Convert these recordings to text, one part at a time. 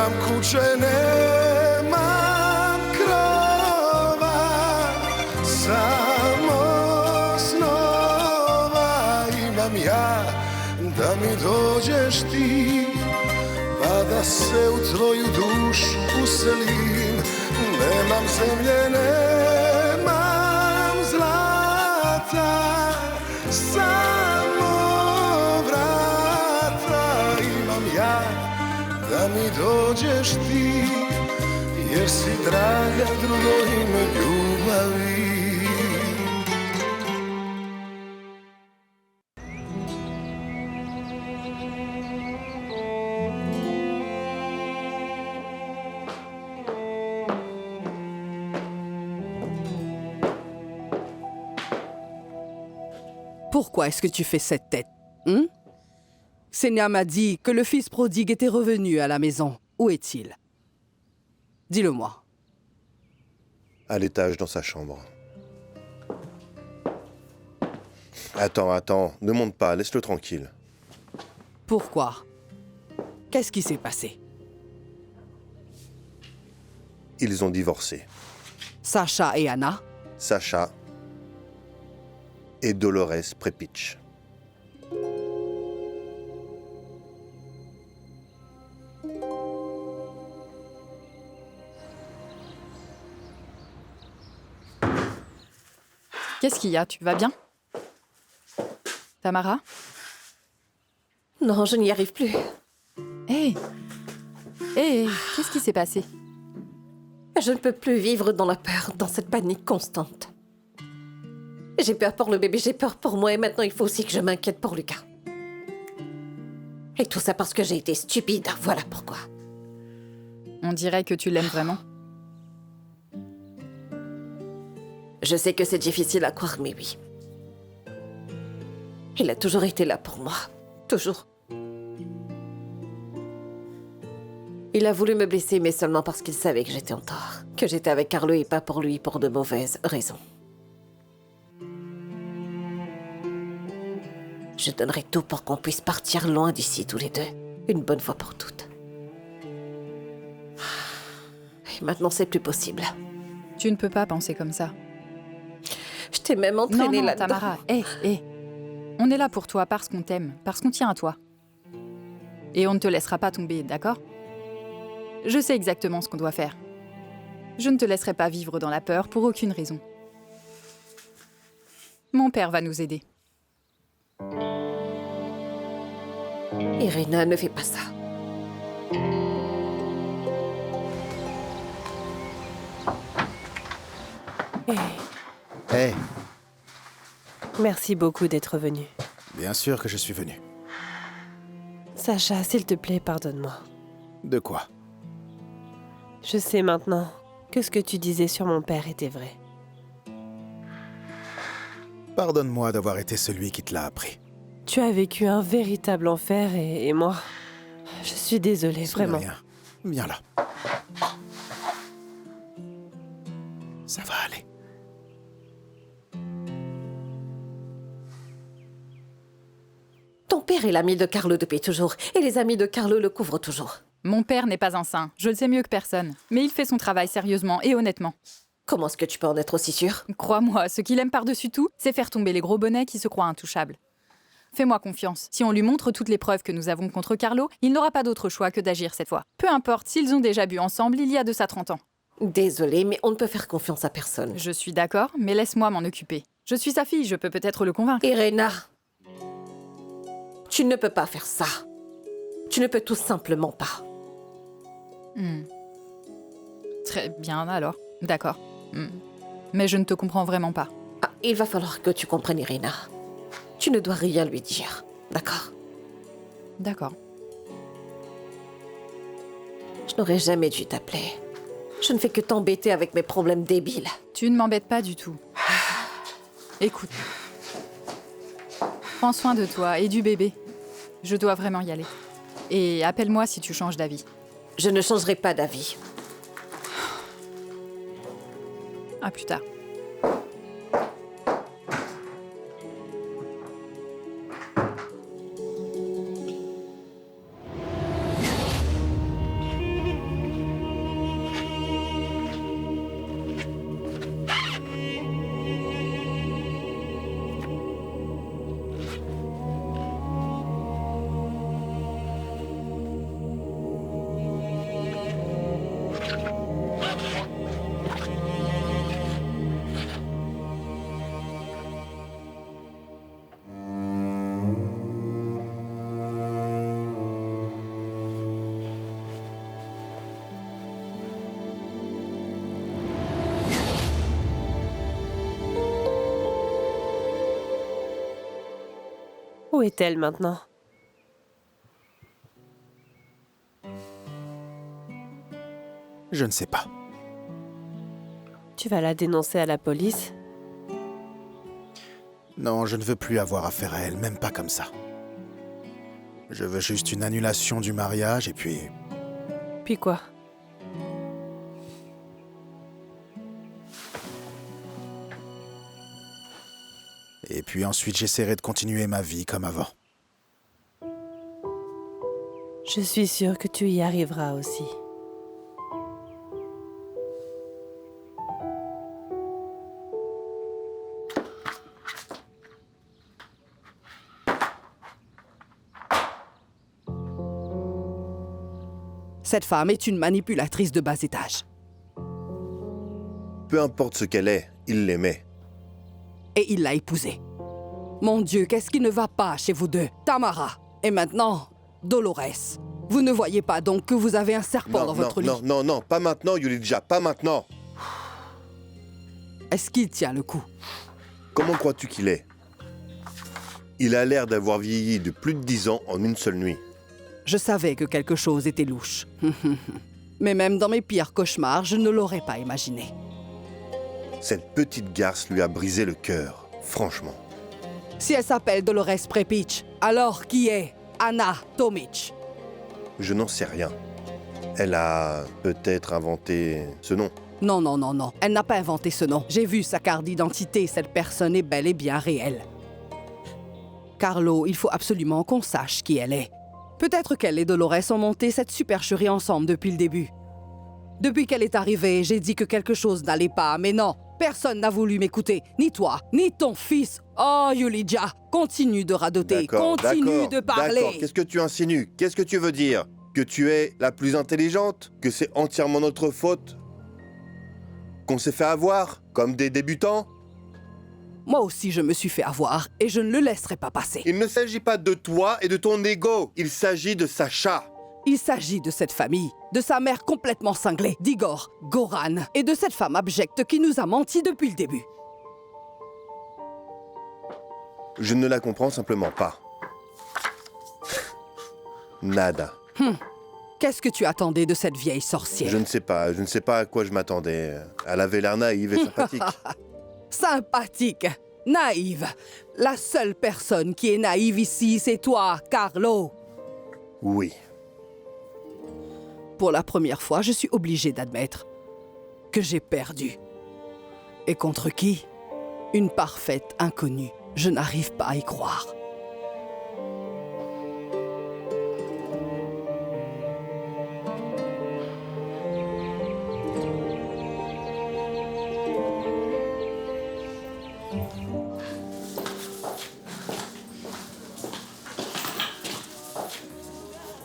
Nemam kuće, nemam krova, samo snova imam ja, da mi dođeš ti, pa da se u tvoju dušu uselim. Nemam zemlje, nemam zlata, samo vrata imam ja, da mi dođeš ti, jer si draga drugo ime ljubavi. Pourquoi est-ce que tu fais cette tête? Senya m'a dit que le fils prodigue était revenu à la maison. Où est-il? Dis-le-moi. À l'étage, dans sa chambre. Attends, ne monte pas, laisse-le tranquille. Pourquoi? Qu'est-ce qui s'est passé? Ils ont divorcé. Sacha et Anna? Sacha et Dolores Prepitch. Qu'est-ce qu'il y a? Tu vas bien? Tamara? Non, je n'y arrive plus. Hé, qu'est-ce qui s'est passé? Je ne peux plus vivre dans la peur, dans cette panique constante. J'ai peur pour le bébé, j'ai peur pour moi, et maintenant il faut aussi que je m'inquiète pour Lucas. Et tout ça parce que j'ai été stupide, voilà pourquoi. On dirait que tu l'aimes vraiment. Je sais que c'est difficile à croire, mais oui. Il a toujours été là pour moi. Toujours. Il a voulu me blesser, mais seulement parce qu'il savait que j'étais en tort. Que j'étais avec Carlo et pas pour lui, pour de mauvaises raisons. Je donnerais tout pour qu'on puisse partir loin d'ici tous les deux. Une bonne fois pour toutes. Et maintenant, c'est plus possible. Tu ne peux pas penser comme ça. Je t'ai même entraînée là-dedans. Tamara, on est là pour toi parce qu'on t'aime, parce qu'on tient à toi. Et on ne te laissera pas tomber, d'accord? Je sais exactement ce qu'on doit faire. Je ne te laisserai pas vivre dans la peur pour aucune raison. Mon père va nous aider. Irina, ne fais pas ça. Hey, Merci beaucoup d'être venu. bien sûr que je suis venu. Sacha, s'il te plaît, pardonne-moi. De quoi? Je sais maintenant que ce que tu disais sur mon père était vrai. Pardonne-moi d'avoir été celui qui te l'a appris. Tu as vécu un véritable enfer et moi, je suis désolée, Ce n'est vraiment. rien. Viens là. Ça va aller. Ton père est l'ami de Carlo depuis toujours, et les amis de Carlo le couvrent toujours. Mon père n'est pas un saint, je le sais mieux que personne. Mais il fait son travail sérieusement et honnêtement. Comment est-ce que tu peux en être aussi sûr? Crois-moi, ce qu'il aime par-dessus tout, c'est faire tomber les gros bonnets qui se croient intouchables. Fais-moi confiance. Si on lui montre toutes les preuves que nous avons contre Carlo, il n'aura pas d'autre choix que d'agir cette fois. Peu importe s'ils ont déjà bu ensemble il y a de ça 30 ans. Désolée, mais on ne peut faire confiance à personne. Je suis d'accord, mais laisse-moi m'en occuper. Je suis sa fille, je peux peut-être le convaincre. Irina, tu ne peux pas faire ça. Tu ne peux tout simplement pas. Très bien alors, d'accord. Mais je ne te comprends vraiment pas. Ah, il va falloir que tu comprennes, Irina. Tu ne dois rien lui dire, d'accord? D'accord. Je n'aurais jamais dû t'appeler. Je ne fais que t'embêter avec mes problèmes débiles. Tu ne m'embêtes pas du tout. Écoute. Prends soin de toi et du bébé. Je dois vraiment y aller. Et appelle-moi si tu changes d'avis. Je ne changerai pas d'avis. À plus tard. Où est-elle maintenant? Je ne sais pas. Tu vas la dénoncer à la police? Non, je ne veux plus avoir affaire à elle, même pas comme ça. Je veux juste une annulation du mariage et puis... Puis quoi? Et puis ensuite, j'essaierai de continuer ma vie comme avant. Je suis sûre que tu y arriveras aussi. Cette femme est une manipulatrice de bas étage. Peu importe ce qu'elle est, il l'aimait. Et il l'a épousée. Mon Dieu, qu'est-ce qui ne va pas chez vous deux? Tamara. Et maintenant, Dolores. Vous ne voyez pas donc que vous avez un serpent dans votre lit? Non, pas maintenant, Yulija, pas maintenant. Est-ce qu'il tient le coup? Comment crois-tu qu'il est? Il a l'air d'avoir vieilli de plus de 10 ans en une seule nuit. Je savais que quelque chose était louche. Mais même dans mes pires cauchemars, je ne l'aurais pas imaginé. Cette petite garce lui a brisé le cœur, franchement. Si elle s'appelle Dolores Prepich, alors qui est Anna Tomic? Je n'en sais rien. Elle a peut-être inventé ce nom. Non. Elle n'a pas inventé ce nom. J'ai vu sa carte d'identité. Cette personne est bel et bien réelle. Carlo, il faut absolument qu'on sache qui elle est. Peut-être qu'elle et Dolores ont monté cette supercherie ensemble depuis le début. Depuis qu'elle est arrivée, j'ai dit que quelque chose n'allait pas, mais non, personne n'a voulu m'écouter. Ni toi, ni ton fils. Oh, Yulija, continue de radoter, continue de parler. D'accord, qu'est-ce que tu insinues? Qu'est-ce que tu veux dire? Que tu es la plus intelligente? Que c'est entièrement notre faute? Qu'on s'est fait avoir, comme des débutants? Moi aussi, je me suis fait avoir et je ne le laisserai pas passer. Il ne s'agit pas de toi et de ton ego. Il s'agit de Sacha. Il s'agit de cette famille, de sa mère complètement cinglée, d'Igor, Goran, et de cette femme abjecte qui nous a menti depuis le début. Je ne la comprends simplement pas. Nada. Qu'est-ce que tu attendais de cette vieille sorcière? Je ne sais pas à quoi je m'attendais. Elle avait l'air naïve et sympathique. Sympathique, naïve. La seule personne qui est naïve ici, c'est toi, Carlo. Oui. Pour la première fois, je suis obligée d'admettre que j'ai perdu. Et contre qui? Une parfaite inconnue. Je n'arrive pas à y croire.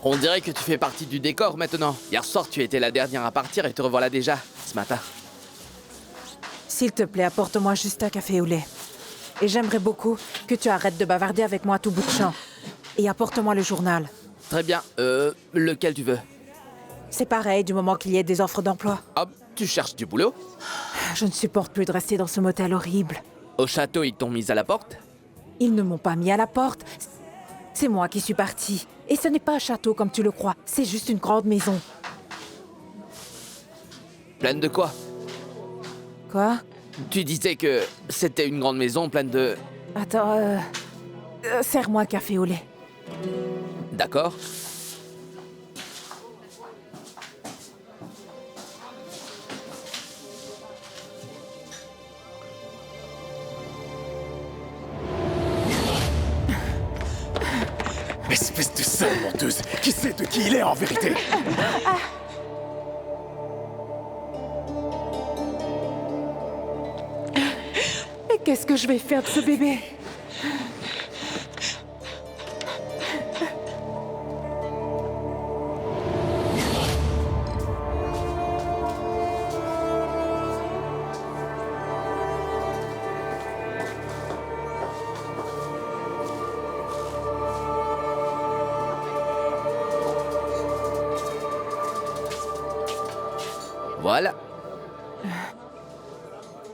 On dirait que tu fais partie du décor maintenant. Hier soir, tu étais la dernière à partir et te revoilà déjà, ce matin. S'il te plaît, apporte-moi juste un café au lait. Et j'aimerais beaucoup que tu arrêtes de bavarder avec moi à tout bout de champ. Et apporte-moi le journal. Très bien, lequel tu veux? C'est pareil du moment qu'il y ait des offres d'emploi. Hop, tu cherches du boulot? Je ne supporte plus de rester dans ce motel horrible. Au château, ils t'ont mise à la porte? Ils ne m'ont pas mis à la porte. C'est moi qui suis partie. Et ce n'est pas un château comme tu le crois. C'est juste une grande maison. Pleine de quoi? Quoi? Tu disais que c'était une grande maison pleine de... Attends, serre-moi un café au lait. D'accord. Espèce de sale menteuse! Qui sait de qui il est en vérité? Mais qu'est-ce que je vais faire de ce bébé? Voilà.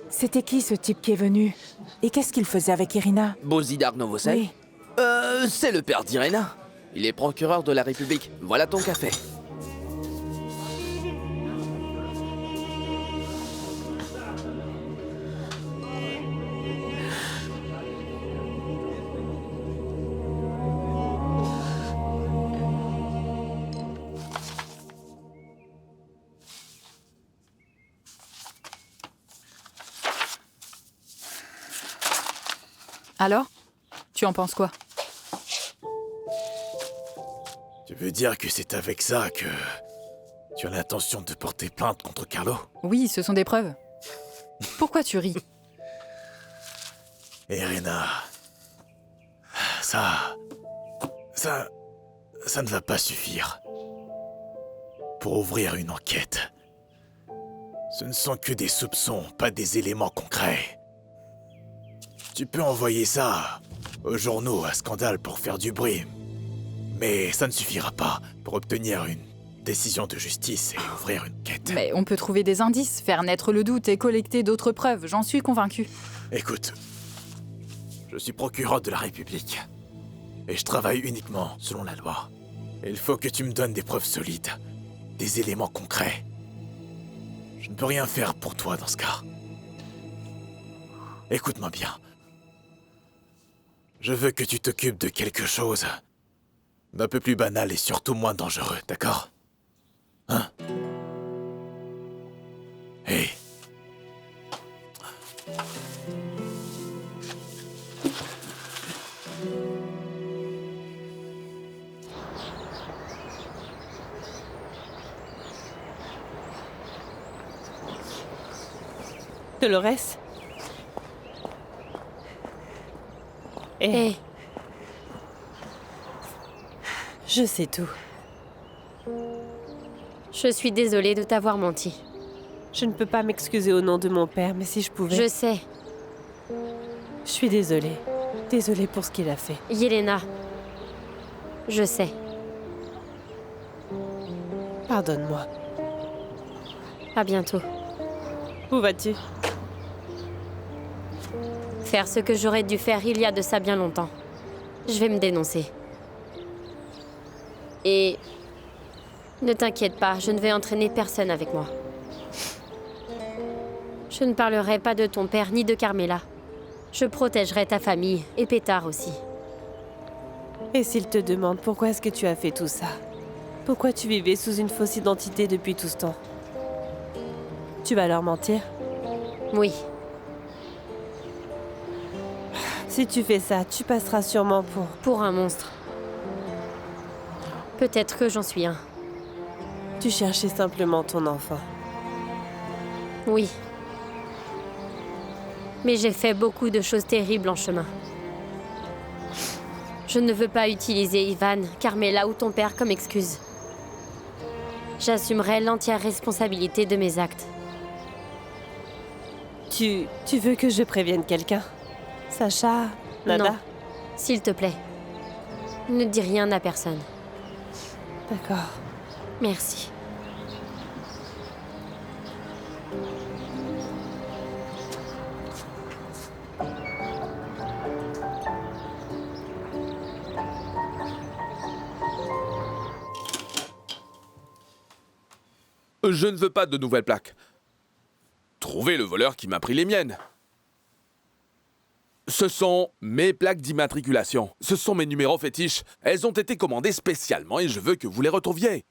C'était qui ce type qui est venu? Et qu'est-ce qu'il faisait avec Irina? Bozidar Novosel. Oui. C'est le père d'Irena. Il est procureur de la République. Voilà ton café. Alors? Tu en penses quoi? Tu veux dire que c'est avec ça que tu as l'intention de porter plainte contre Carlo? Oui, ce sont des preuves. Pourquoi tu ris? Irena, ça ne va pas suffire. Pour ouvrir une enquête, ce ne sont que des soupçons, pas des éléments concrets. Tu peux envoyer ça aux journaux à scandale pour faire du bruit, mais ça ne suffira pas pour obtenir une décision de justice et ouvrir une enquête. Mais on peut trouver des indices, faire naître le doute et collecter d'autres preuves, j'en suis convaincue. Écoute, je suis procureur de la République et je travaille uniquement selon la loi. Il faut que tu me donnes des preuves solides, des éléments concrets. Je ne peux rien faire pour toi dans ce cas. Écoute-moi bien. Je veux que tu t'occupes de quelque chose d'un peu plus banal et surtout moins dangereux, d'accord? Hein? Hé. Dolores? Hé, Je sais tout. je suis désolée de t'avoir menti. Je ne peux pas m'excuser au nom de mon père, mais si je pouvais... Je sais, Je suis désolée. Désolée pour ce qu'il a fait. Yelena. Je sais. Pardonne-moi. À bientôt. Où vas-tu? Faire ce que j'aurais dû faire il y a de ça bien longtemps. Je vais me dénoncer. Et... ne t'inquiète pas, je ne vais entraîner personne avec moi. Je ne parlerai pas de ton père ni de Carmela. Je protégerai ta famille, et Pétard aussi. Et s'il te demande pourquoi est-ce que tu as fait tout ça? Pourquoi tu vivais sous une fausse identité depuis tout ce temps? Tu vas leur mentir? Oui, Si tu fais ça, tu passeras sûrement pour un monstre. Peut-être que j'en suis un. Tu cherchais simplement ton enfant. Oui. Mais j'ai fait beaucoup de choses terribles en chemin. Je ne veux pas utiliser Ivan, Carmela ou ton père comme excuse. J'assumerai l'entière responsabilité de mes actes. Tu veux que je prévienne quelqu'un? Sacha? Nada? Non. S'il te plaît. Ne dis rien à personne. D'accord. Merci. Je ne veux pas de nouvelles plaques. Trouvez le voleur qui m'a pris les miennes. Ce sont mes plaques d'immatriculation. Ce sont mes numéros fétiches. Elles ont été commandées spécialement et je veux que vous les retrouviez.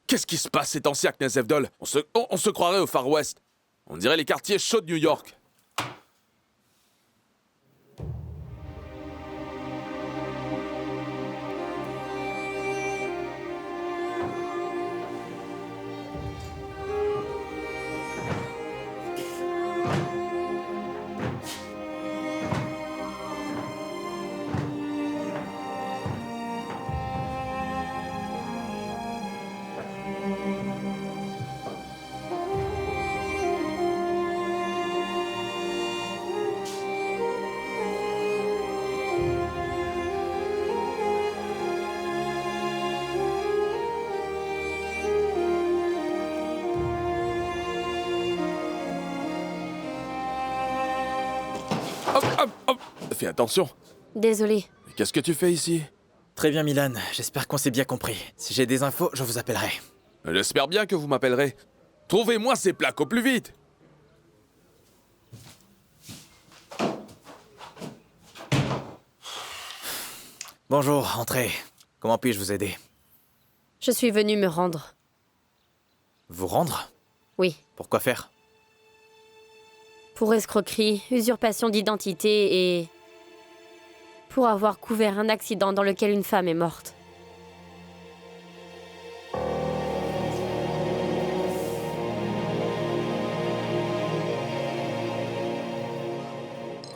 Qu'est-ce qui se passe ces temps-ci à Knesevdol? On se croirait au Far West. On dirait les quartiers chauds de New York. Hop, hop, hop. Fais attention. Désolée. Qu'est-ce que tu fais ici? Très bien, Milan. J'espère qu'on s'est bien compris. Si j'ai des infos, je vous appellerai. J'espère bien que vous m'appellerez. Trouvez-moi ces plaques au plus vite! Bonjour, entrez. Comment puis-je vous aider? Je suis venue me rendre. Vous rendre? Oui. Pourquoi faire? Pour escroquerie, usurpation d'identité et... pour avoir couvert un accident dans lequel une femme est morte.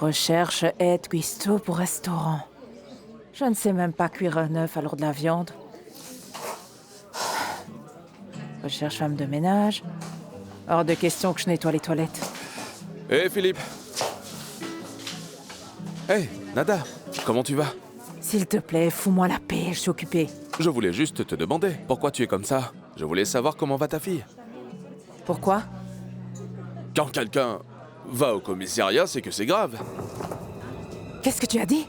Recherche aide cuistot pour restaurant. Je ne sais même pas cuire un œuf alors de la viande. Recherche femme de ménage. Hors de question que je nettoie les toilettes. Hé, Philippe! Hé, Nada, comment tu vas? S'il te plaît, fous-moi la paix, je suis occupée. Je voulais juste te demander pourquoi tu es comme ça. Je voulais savoir comment va ta fille. Pourquoi? Quand quelqu'un va au commissariat, c'est que c'est grave. Qu'est-ce que tu as dit?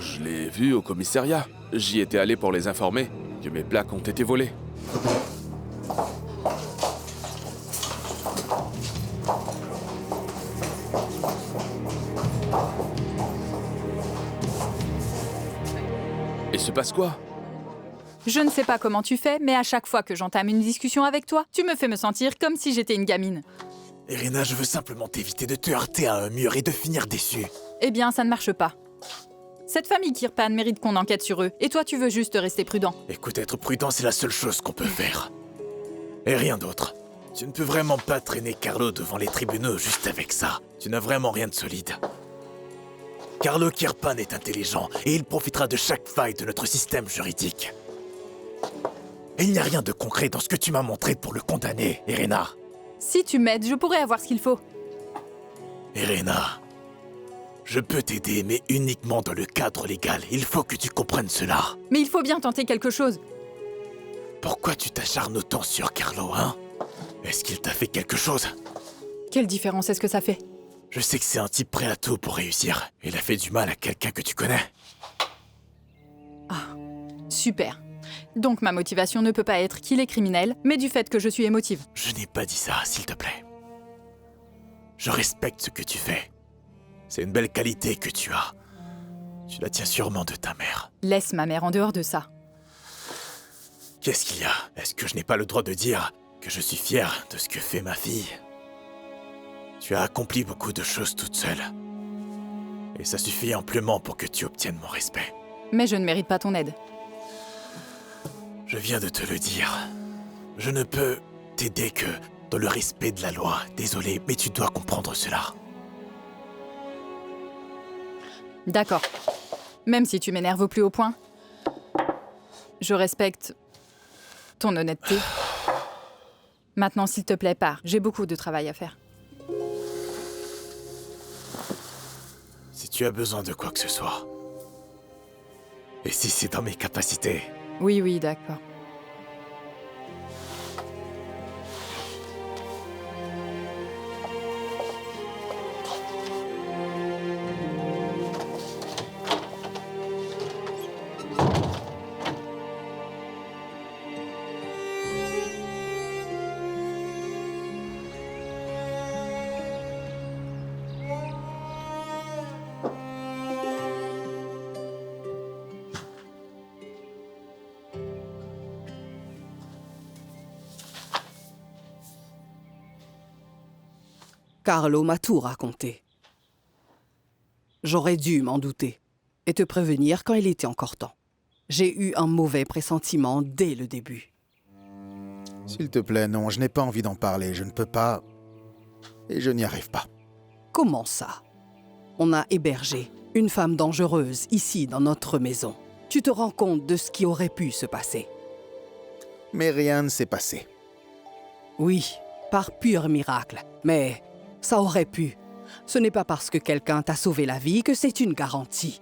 Je l'ai vu au commissariat. J'y étais allé pour les informer que mes plaques ont été volées. Il se passe quoi? Je ne sais pas comment tu fais, mais à chaque fois que j'entame une discussion avec toi, tu me fais me sentir comme si j'étais une gamine. Irina, je veux simplement t'éviter de te heurter à un mur et de finir déçu. Eh bien, ça ne marche pas. Cette famille Kirpan mérite qu'on enquête sur eux, et toi tu veux juste rester prudent. Écoute, être prudent, c'est la seule chose qu'on peut faire. Et rien d'autre. Tu ne peux vraiment pas traîner Carlo devant les tribunaux juste avec ça. Tu n'as vraiment rien de solide. Carlo Kirpan est intelligent, et il profitera de chaque faille de notre système juridique. Et il n'y a rien de concret dans ce que tu m'as montré pour le condamner, Irina. Si tu m'aides, je pourrais avoir ce qu'il faut. Irina, je peux t'aider, mais uniquement dans le cadre légal. Il faut que tu comprennes cela. Mais il faut bien tenter quelque chose. Pourquoi tu t'acharnes autant sur Carlo, hein? Est-ce qu'il t'a fait quelque chose? Quelle différence est-ce que ça fait? Je sais que c'est un type prêt à tout pour réussir. Il a fait du mal à quelqu'un que tu connais. Ah, super. Donc ma motivation ne peut pas être qu'il est criminel, mais du fait que je suis émotive. Je n'ai pas dit ça, s'il te plaît. Je respecte ce que tu fais. C'est une belle qualité que tu as. Tu la tiens sûrement de ta mère. Laisse ma mère en dehors de ça. Qu'est-ce qu'il y a? Est-ce que je n'ai pas le droit de dire que je suis fier de ce que fait ma fille? Tu as accompli beaucoup de choses toute seule. Et ça suffit amplement pour que tu obtiennes mon respect. Mais je ne mérite pas ton aide. Je viens de te le dire. Je ne peux t'aider que dans le respect de la loi. Désolé, mais tu dois comprendre cela. D'accord. Même si tu m'énerves au plus haut point, je respecte ton honnêteté. Maintenant, s'il te plaît, pars. J'ai beaucoup de travail à faire. Si tu as besoin de quoi que ce soit, et si c'est dans mes capacités... Oui, d'accord. Carlo m'a tout raconté. J'aurais dû m'en douter et te prévenir quand il était encore temps. J'ai eu un mauvais pressentiment dès le début. S'il te plaît, non, je n'ai pas envie d'en parler. Je ne peux pas... Et je n'y arrive pas. Comment ça? On a hébergé une femme dangereuse ici dans notre maison. Tu te rends compte de ce qui aurait pu se passer? Mais rien ne s'est passé. Oui, par pur miracle. Mais ça aurait pu. Ce n'est pas parce que quelqu'un t'a sauvé la vie que c'est une garantie.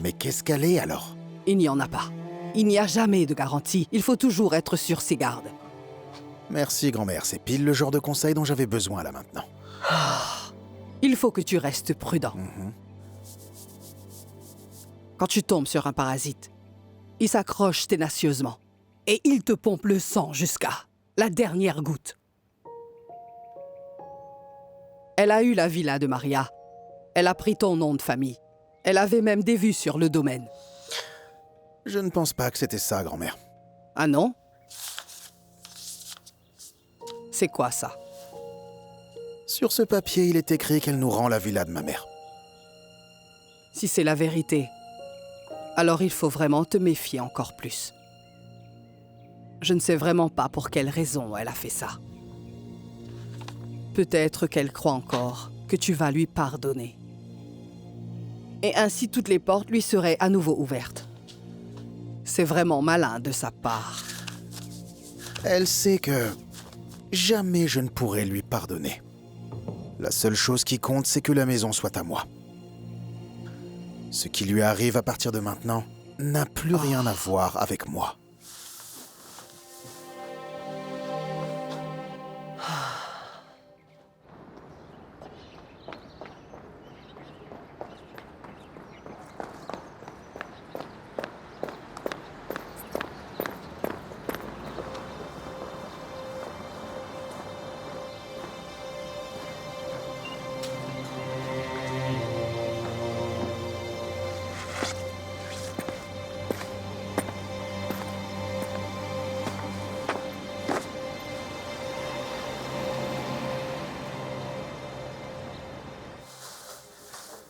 Mais qu'est-ce qu'elle est alors? Il n'y en a pas. Il n'y a jamais de garantie. Il faut toujours être sur ses gardes. Merci, grand-mère. C'est pile le genre de conseil dont j'avais besoin là maintenant. Il faut que tu restes prudent. Quand tu tombes sur un parasite, il s'accroche ténacieusement et il te pompe le sang jusqu'à la dernière goutte. Elle a eu la villa de Maria. Elle a pris ton nom de famille. Elle avait même des vues sur le domaine. Je ne pense pas que c'était ça, grand-mère. Ah non? C'est quoi ça? Sur ce papier, il est écrit qu'elle nous rend la villa de ma mère. Si c'est la vérité, alors il faut vraiment te méfier encore plus. Je ne sais vraiment pas pour quelle raison elle a fait ça. Peut-être qu'elle croit encore que tu vas lui pardonner. Et ainsi toutes les portes lui seraient à nouveau ouvertes. C'est vraiment malin de sa part. Elle sait que jamais je ne pourrai lui pardonner. La seule chose qui compte, c'est que la maison soit à moi. Ce qui lui arrive à partir de maintenant n'a plus rien à voir avec moi.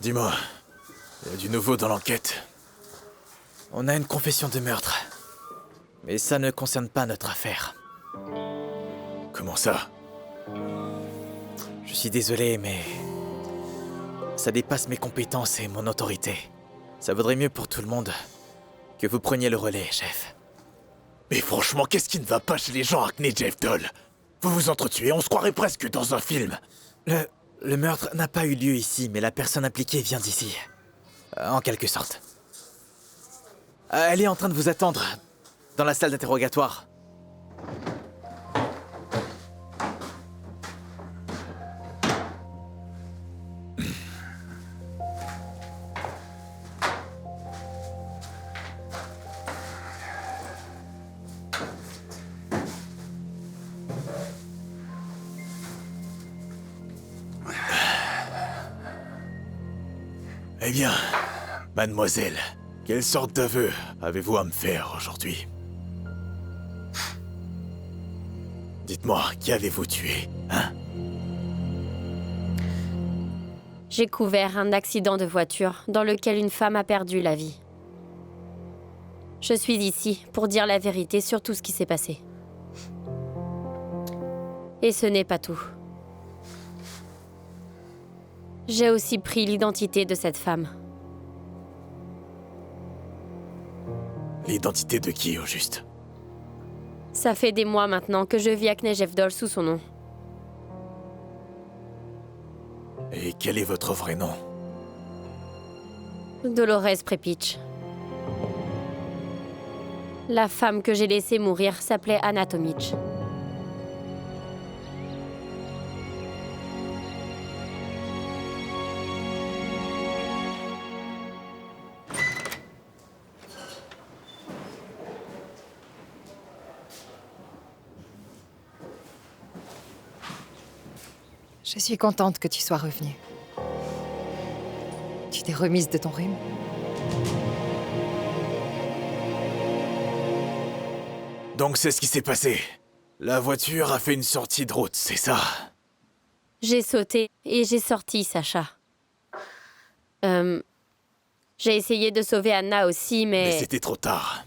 Dis-moi, il y a du nouveau dans l'enquête? On a une confession de meurtre. Mais ça ne concerne pas notre affaire. Comment ça? Je suis désolé, mais... ça dépasse mes compétences et mon autorité. Ça vaudrait mieux pour tout le monde que vous preniez le relais, chef. Mais franchement, qu'est-ce qui ne va pas chez les gens Hackney Jeff Doll? Vous vous entretuez, on se croirait presque dans un film. Le meurtre n'a pas eu lieu ici, mais la personne impliquée vient d'ici. En quelque sorte. Elle est en train de vous attendre, dans la salle d'interrogatoire. Eh bien, mademoiselle, quelle sorte d'aveu avez-vous à me faire aujourd'hui? Dites-moi, qui avez-vous tué, hein? J'ai couvert un accident de voiture dans lequel une femme a perdu la vie. Je suis ici pour dire la vérité sur tout ce qui s'est passé. Et ce n'est pas tout. J'ai aussi pris l'identité de cette femme. L'identité de qui, au juste? Ça fait des mois maintenant que je vis à Knejevdol sous son nom. Et quel est votre vrai nom? Dolores Prepich. La femme que j'ai laissée mourir s'appelait Anna Tomic. Je suis contente que tu sois revenue. Tu t'es remise de ton rhume? Donc c'est ce qui s'est passé. La voiture a fait une sortie de route, c'est ça? J'ai sauté et j'ai sorti Sacha. J'ai essayé de sauver Anna aussi, Mais c'était trop tard.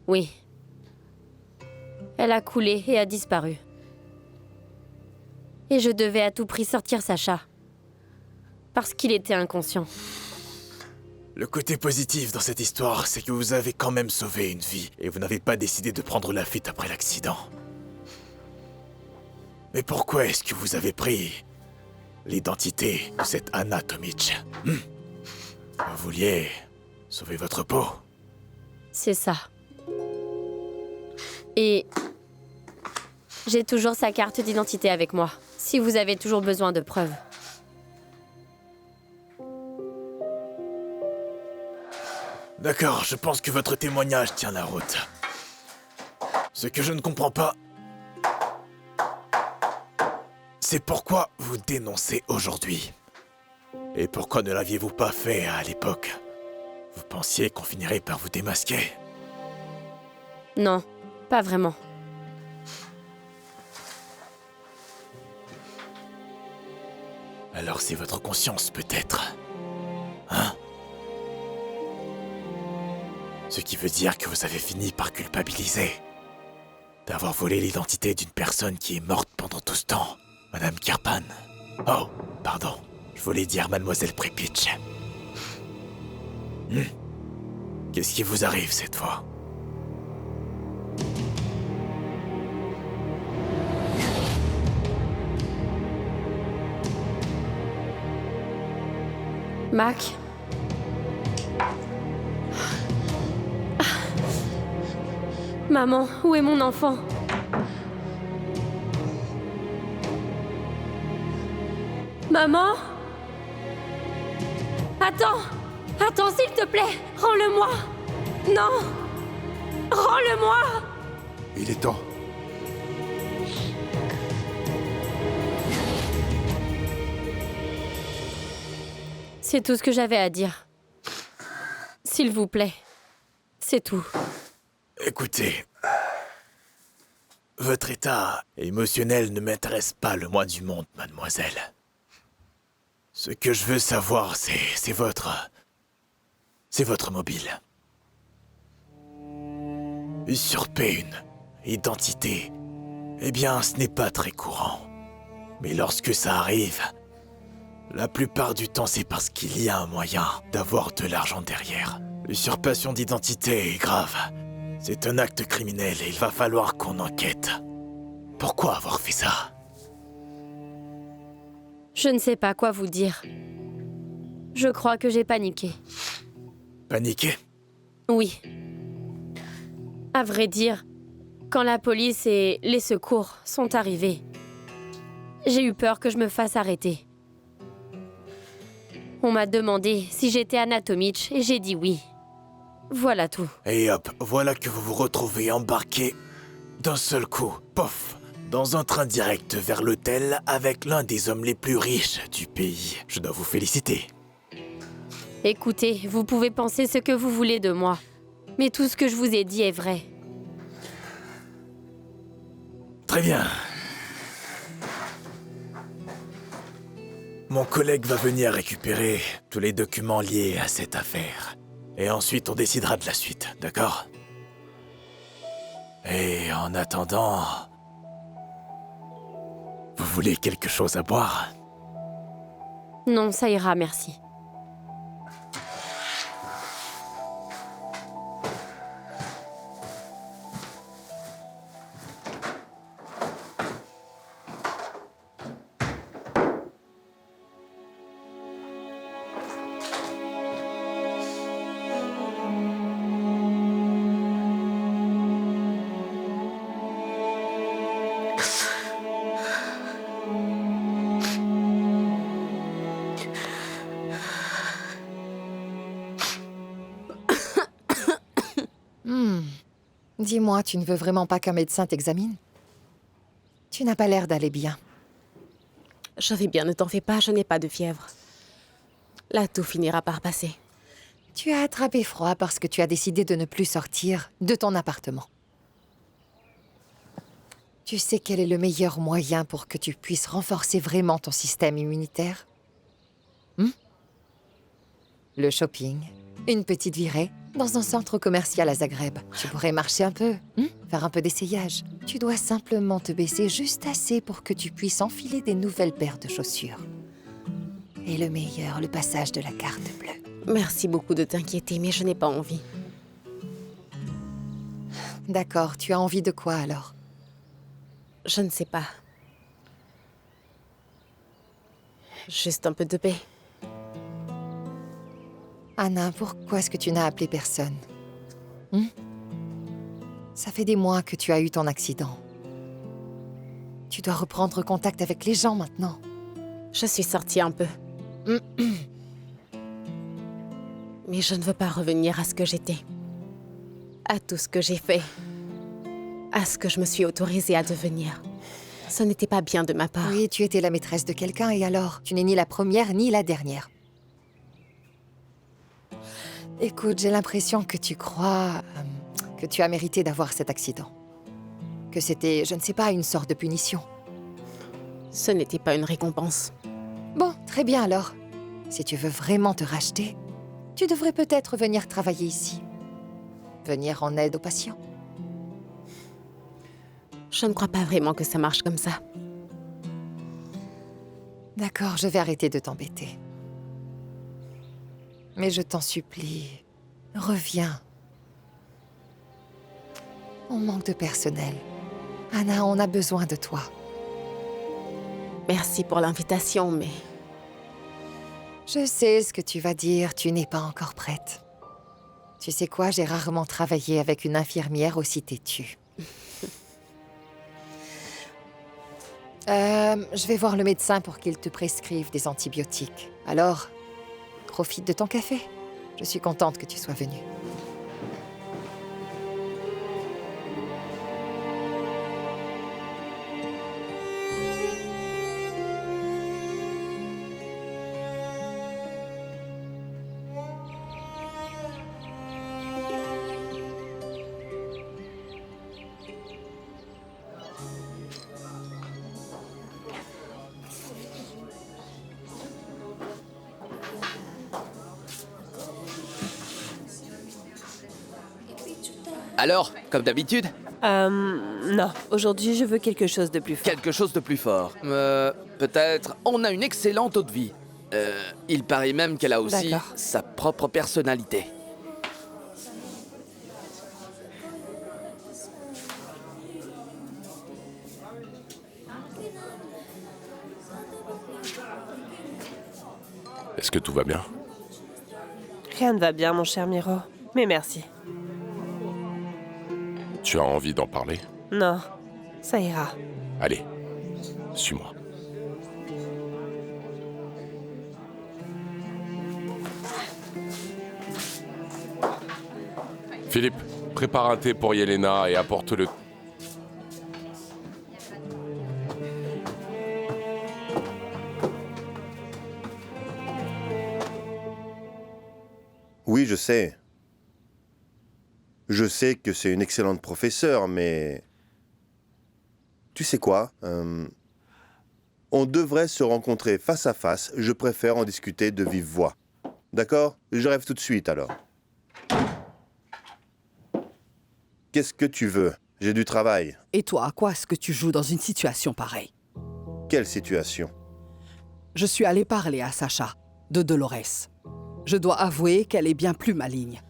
Oui. Elle a coulé et a disparu. Et je devais à tout prix sortir Sacha. Parce qu'il était inconscient. Le côté positif dans cette histoire, c'est que vous avez quand même sauvé une vie et vous n'avez pas décidé de prendre la fuite après l'accident. Mais pourquoi est-ce que vous avez pris l'identité de cette Anna Tomic? Vous vouliez sauver votre peau? C'est ça. Et j'ai toujours sa carte d'identité avec moi, si vous avez toujours besoin de preuves. D'accord, je pense que votre témoignage tient la route. Ce que je ne comprends pas, c'est pourquoi vous dénoncez aujourd'hui. Et pourquoi ne l'aviez-vous pas fait à l'époque? Vous pensiez qu'on finirait par vous démasquer? Non, pas vraiment. Alors c'est votre conscience, peut-être. Hein? Ce qui veut dire que vous avez fini par culpabiliser d'avoir volé l'identité d'une personne qui est morte pendant tout ce temps, Madame Kirpan. Oh, pardon, je voulais dire Mademoiselle Prepitch. Qu'est-ce qui vous arrive cette fois? Mac? Maman, où est mon enfant? Maman? Attends! Attends, s'il te plaît! Rends-le-moi! Non! Rends-le-moi! Il est temps. C'est tout ce que j'avais à dire. S'il vous plaît. C'est tout. Écoutez, votre état émotionnel ne m'intéresse pas le moins du monde, mademoiselle. Ce que je veux savoir, c'est votre mobile. Usurper une identité, eh bien, ce n'est pas très courant. Mais lorsque ça arrive, la plupart du temps, c'est parce qu'il y a un moyen d'avoir de l'argent derrière. L'usurpation d'identité est grave. C'est un acte criminel et il va falloir qu'on enquête. Pourquoi avoir fait ça? Je ne sais pas quoi vous dire. Je crois que j'ai paniqué. Paniqué? Oui. À vrai dire, quand la police et les secours sont arrivés, j'ai eu peur que je me fasse arrêter. On m'a demandé si j'étais Anna Tomic et j'ai dit oui. Voilà tout. Et hop, voilà que vous vous retrouvez embarqué d'un seul coup, pof, dans un train direct vers l'hôtel avec l'un des hommes les plus riches du pays. Je dois vous féliciter. Écoutez, vous pouvez penser ce que vous voulez de moi, mais tout ce que je vous ai dit est vrai. Très bien. Mon collègue va venir récupérer tous les documents liés à cette affaire. Et ensuite, on décidera de la suite, d'accord? Et en attendant... Vous voulez quelque chose à boire? Non, ça ira, merci. Dis-moi, tu ne veux vraiment pas qu'un médecin t'examine? Tu n'as pas l'air d'aller bien. Je vais bien, ne t'en fais pas, je n'ai pas de fièvre. Là, tout finira par passer. Tu as attrapé froid parce que tu as décidé de ne plus sortir de ton appartement. Tu sais quel est le meilleur moyen pour que tu puisses renforcer vraiment ton système immunitaire? Le shopping. Une petite virée dans un centre commercial à Zagreb. Tu pourrais marcher un peu, faire un peu d'essayage. Tu dois simplement te baisser juste assez pour que tu puisses enfiler des nouvelles paires de chaussures. Et le meilleur, le passage de la carte bleue. Merci beaucoup de t'inquiéter, mais je n'ai pas envie. D'accord, tu as envie de quoi alors? Je ne sais pas. Juste un peu de paix. Anna, pourquoi est-ce que tu n'as appelé personne? Ça fait des mois que tu as eu ton accident. Tu dois reprendre contact avec les gens maintenant. Je suis sortie un peu. Mais je ne veux pas revenir à ce que j'étais. À tout ce que j'ai fait. À ce que je me suis autorisée à devenir. Ce n'était pas bien de ma part. Oui, tu étais la maîtresse de quelqu'un et alors, tu n'es ni la première ni la dernière. Écoute, j'ai l'impression que tu crois que tu as mérité d'avoir cet accident. Que c'était, je ne sais pas, une sorte de punition. Ce n'était pas une récompense. Bon, très bien alors. Si tu veux vraiment te racheter, tu devrais peut-être venir travailler ici. Venir en aide aux patients. Je ne crois pas vraiment que ça marche comme ça. D'accord, je vais arrêter de t'embêter. Mais je t'en supplie, reviens. On manque de personnel. Anna, on a besoin de toi. Merci pour l'invitation, mais... Je sais ce que tu vas dire, tu n'es pas encore prête. Tu sais quoi, j'ai rarement travaillé avec une infirmière aussi têtue. Je vais voir le médecin pour qu'il te prescrive des antibiotiques. Alors, profite de ton café. Je suis contente que tu sois venue. Alors, comme d'habitude? Non. Aujourd'hui, je veux quelque chose de plus fort. Quelque chose de plus fort. Peut-être. On a une excellente eau de vie. Il paraît même qu'elle a aussi D'accord. sa propre personnalité. Est-ce que tout va bien? Rien ne va bien, mon cher Miro. Mais merci. Tu as envie d'en parler? Non, ça ira. Allez, suis-moi. Philippe, prépare un thé pour Yelena et apporte-le. Oui, je sais. Je sais que c'est une excellente professeure, mais... Tu sais quoi? On devrait se rencontrer face à face. Je préfère en discuter de vive voix. D'accord? Je rêve tout de suite, alors. Qu'est-ce que tu veux? J'ai du travail. Et toi, à quoi est-ce que tu joues dans une situation pareille? Quelle situation? Je suis allée parler à Sacha, de Dolores. Je dois avouer qu'elle est bien plus maligne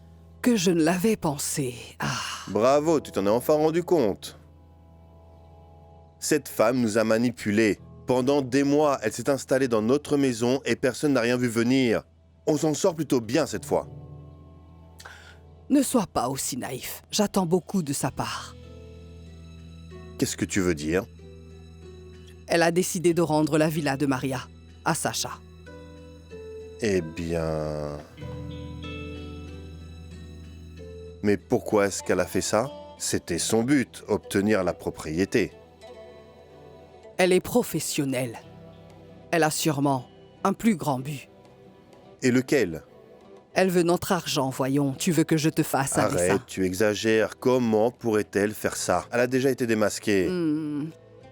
que je ne l'avais pensé. Ah. Bravo, tu t'en es enfin rendu compte. Cette femme nous a manipulés. Pendant des mois, elle s'est installée dans notre maison et personne n'a rien vu venir. On s'en sort plutôt bien cette fois. Ne sois pas aussi naïf. J'attends beaucoup de sa part. Qu'est-ce que tu veux dire? Elle a décidé de rendre la villa de Maria à Sacha. Eh bien... Mais pourquoi est-ce qu'elle a fait ça? C'était son but, obtenir la propriété. Elle est professionnelle. Elle a sûrement un plus grand but. Et lequel? Elle veut notre argent, voyons. Tu veux que je te fasse avec ça? Arrête, tu exagères. Comment pourrait-elle faire ça? Elle a déjà été démasquée.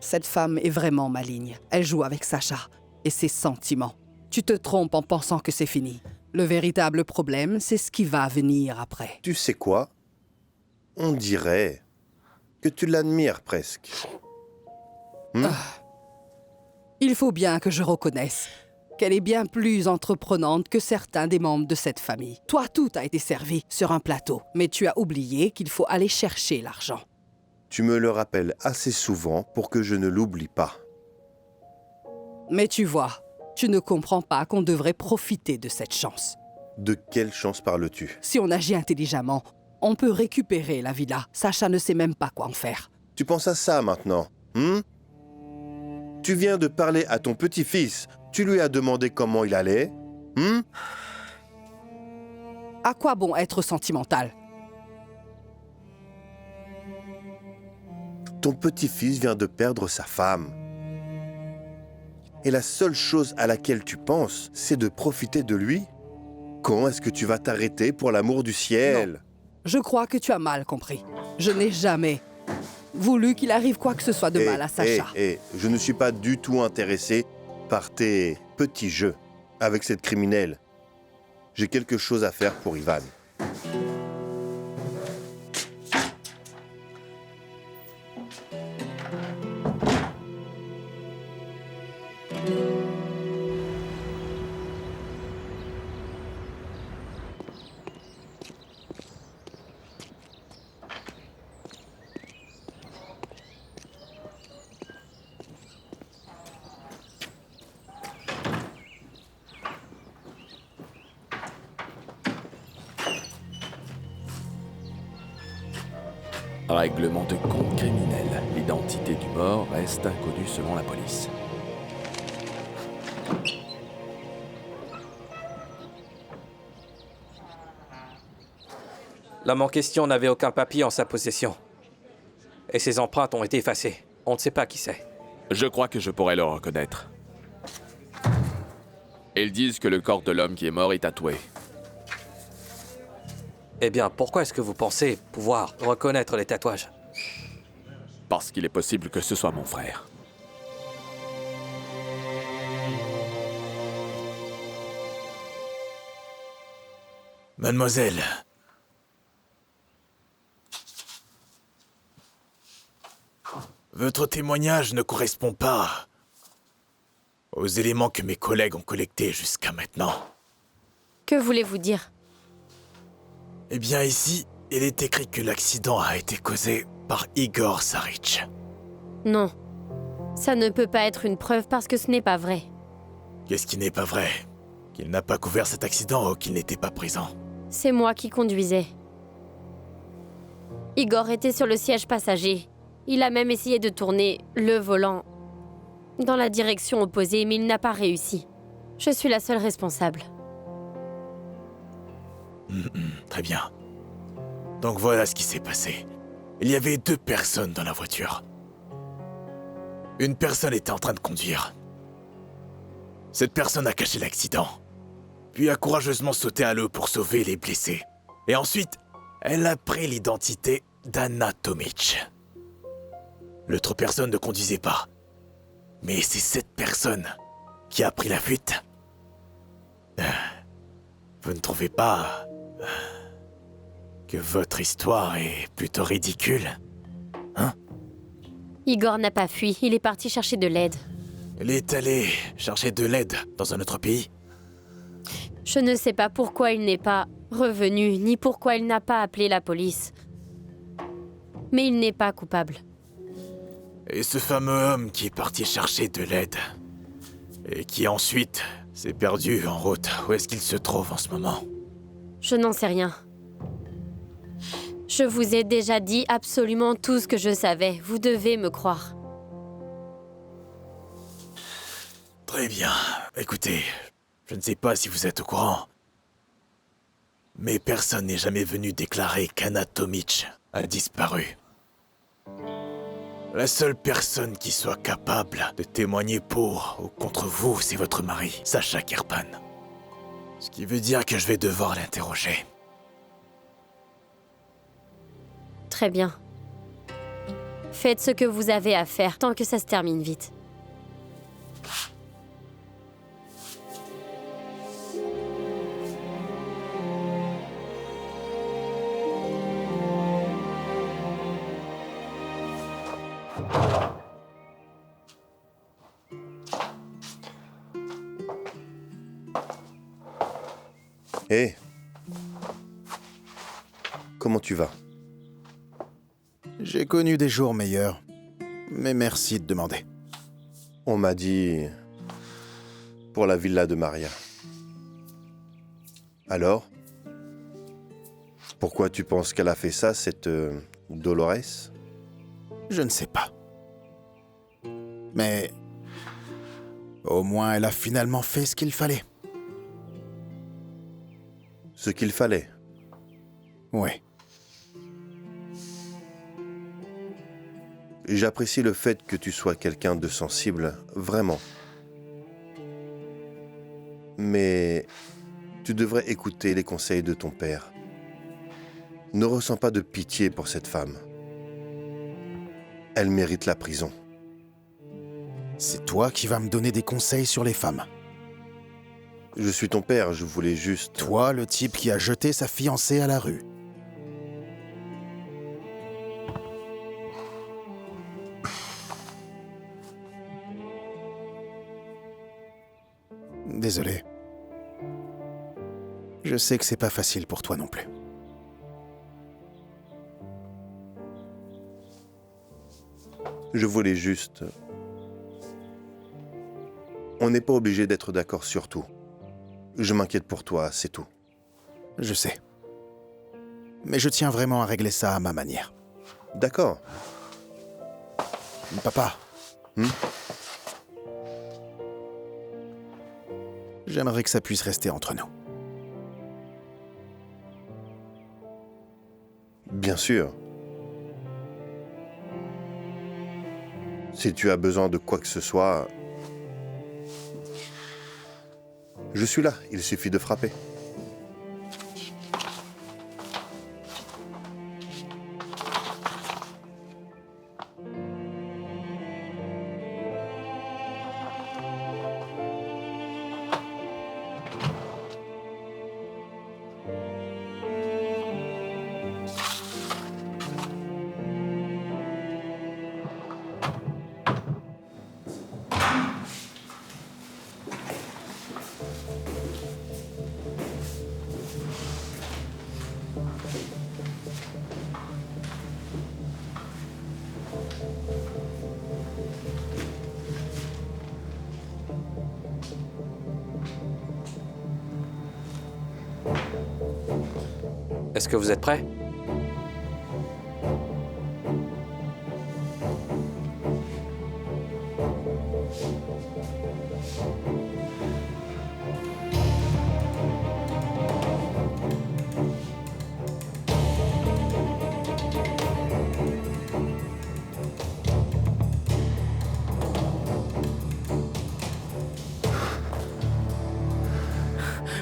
Cette femme est vraiment maligne. Elle joue avec Sacha et ses sentiments. Tu te trompes en pensant que c'est fini. Le véritable problème, c'est ce qui va venir après. Tu sais quoi? On dirait que tu l'admires presque. Il faut bien que je reconnaisse qu'elle est bien plus entreprenante que certains des membres de cette famille. Toi, tout a été servi sur un plateau, mais tu as oublié qu'il faut aller chercher l'argent. Tu me le rappelles assez souvent pour que je ne l'oublie pas. Mais tu vois, tu ne comprends pas qu'on devrait profiter de cette chance. De quelle chance parles-tu? Si on agit intelligemment, on peut récupérer la villa. Sacha ne sait même pas quoi en faire. Tu penses à ça maintenant, Tu viens de parler à ton petit-fils. Tu lui as demandé comment il allait, À quoi bon être sentimental? Ton petit-fils vient de perdre sa femme. Et la seule chose à laquelle tu penses, c'est de profiter de lui? Quand est-ce que tu vas t'arrêter pour l'amour du ciel? Non. Je crois que tu as mal compris. Je n'ai jamais voulu qu'il arrive quoi que ce soit de mal à Sacha. Je ne suis pas du tout intéressé par tes petits jeux avec cette criminelle. J'ai quelque chose à faire pour Ivan. Règlement de compte criminel. L'identité du mort reste inconnue selon la police. L'homme en question n'avait aucun papier en sa possession. Et ses empreintes ont été effacées. On ne sait pas qui c'est. Je crois que je pourrais le reconnaître. Ils disent que le corps de l'homme qui est mort est tatoué. Eh bien, pourquoi est-ce que vous pensez pouvoir reconnaître les tatouages? Parce qu'il est possible que ce soit mon frère. Mademoiselle. Votre témoignage ne correspond pas aux éléments que mes collègues ont collectés jusqu'à maintenant. Que voulez-vous dire? Eh bien ici, il est écrit que l'accident a été causé par Igor Saric. Non. Ça ne peut pas être une preuve parce que ce n'est pas vrai. Qu'est-ce qui n'est pas vrai? Qu'il n'a pas couvert cet accident ou qu'il n'était pas présent? C'est moi qui conduisais. Igor était sur le siège passager. Il a même essayé de tourner le volant dans la direction opposée, mais il n'a pas réussi. Je suis la seule responsable. Très bien. Donc voilà ce qui s'est passé. Il y avait 2 personnes dans la voiture. Une personne était en train de conduire. Cette personne a caché l'accident, puis a courageusement sauté à l'eau pour sauver les blessés. Et ensuite, elle a pris l'identité d'Anna Tomic. L'autre personne ne conduisait pas. Mais c'est cette personne qui a pris la fuite. Vous ne trouvez pas que votre histoire est plutôt ridicule? Hein? Igor n'a pas fui, il est parti chercher de l'aide. Il est allé chercher de l'aide dans un autre pays? Je ne sais pas pourquoi il n'est pas revenu, ni pourquoi il n'a pas appelé la police. Mais il n'est pas coupable. Et ce fameux homme qui est parti chercher de l'aide, et qui ensuite s'est perdu en route, où est-ce qu'il se trouve en ce moment? Je n'en sais rien. Je vous ai déjà dit absolument tout ce que je savais. Vous devez me croire. Très bien. Écoutez, je ne sais pas si vous êtes au courant, mais personne n'est jamais venu déclarer qu'Anna Tomic a disparu. La seule personne qui soit capable de témoigner pour ou contre vous, c'est votre mari, Sacha Kirpan. Ce qui veut dire que je vais devoir l'interroger. Très bien. Faites ce que vous avez à faire tant que ça se termine vite. Hé, comment tu vas? J'ai connu des jours meilleurs, mais merci de demander. On m'a dit pour la villa de Maria. Alors? Pourquoi tu penses qu'elle a fait ça, cette Dolores? Je ne sais pas. Mais au moins elle a finalement fait ce qu'il fallait. Ce qu'il fallait. Oui. J'apprécie le fait que tu sois quelqu'un de sensible, vraiment. Mais tu devrais écouter les conseils de ton père. Ne ressens pas de pitié pour cette femme. Elle mérite la prison. C'est toi qui vas me donner des conseils sur les femmes. Je suis ton père, je voulais juste... Toi, le type qui a jeté sa fiancée à la rue. Désolé. Je sais que c'est pas facile pour toi non plus. Je voulais juste... On n'est pas obligé d'être d'accord sur tout. Je m'inquiète pour toi, c'est tout. Je sais. Mais je tiens vraiment à régler ça à ma manière. D'accord. Papa. J'aimerais que ça puisse rester entre nous. Bien sûr. Si tu as besoin de quoi que ce soit, je suis là, il suffit de frapper. Est-ce que vous êtes prêts?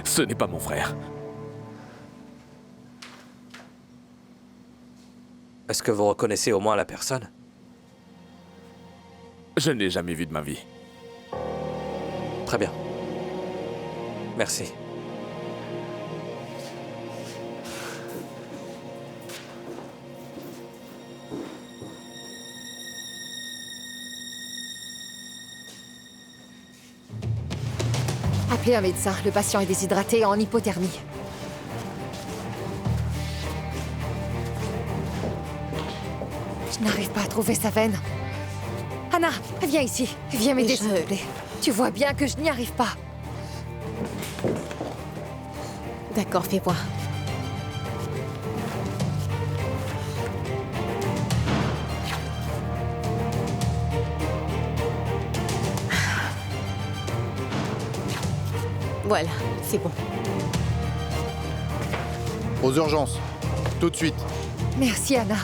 Ce n'est pas mon frère. Est-ce que vous reconnaissez au moins la personne? Je ne l'ai jamais vu de ma vie. Très bien. Merci. Appelez un médecin. Le patient est déshydraté et en hypothermie. Je n'arrive pas à trouver sa veine. Anna, viens ici. Viens m'aider, s'il te plaît. Tu vois bien que je n'y arrive pas. D'accord, fais voir. Voilà, c'est bon. Aux urgences. Tout de suite. Merci, Anna.